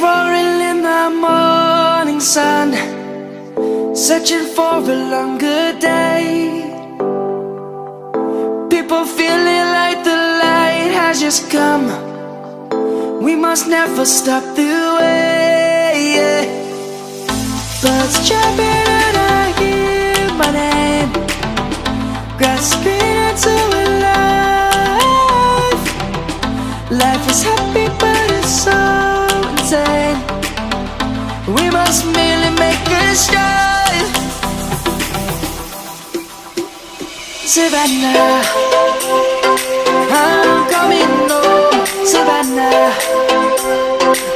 roaring in the morning sun, searching for a longer day. People feeling like the light has just come. We must never stop the way. Birds chirping and I hear my name, grasping into a life. Life is happy but it's so insane. We must merely make a start. Savannah, I'm coming home. Savannah,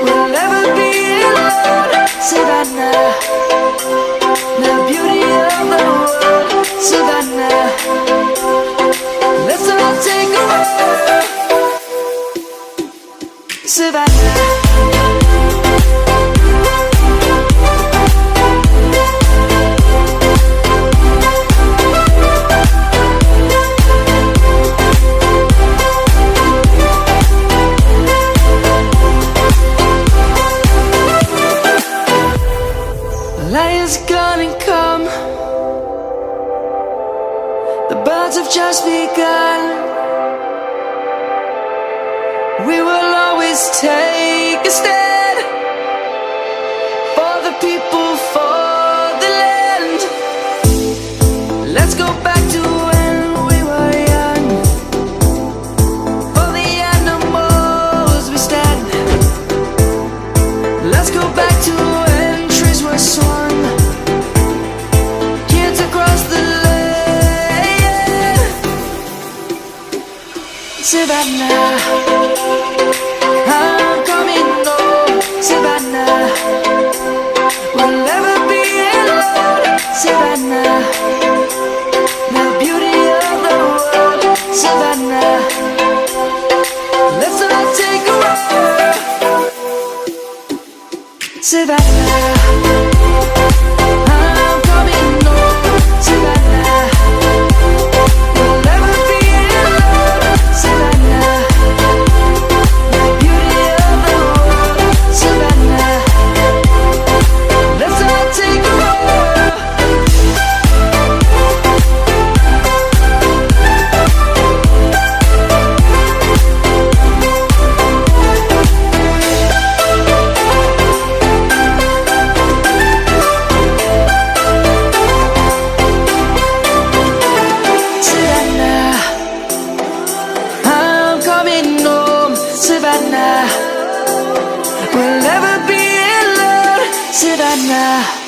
we'll never be alone. Savannah, the beauty of the world. Savannah, let's all take a walk. Savannah. Lion's gonna come. The birds have just begun. We will always take a stand for the people, for the land. Let's go back to when we were young. For the animals we stand. Let's go back to when trees were swung. Kids across the land. Savannah, I'm coming home. Savannah, we'll never be alone. Savannah, the beauty of the world. Savannah, let's all take a walk. Savannah, I'm coming home. Savannah, we'll never be alone. Savannah, the beauty of the world. Savannah, let's all take a walk. Savannah, I'm coming home. Savannah, we'll never be alone. Savannah.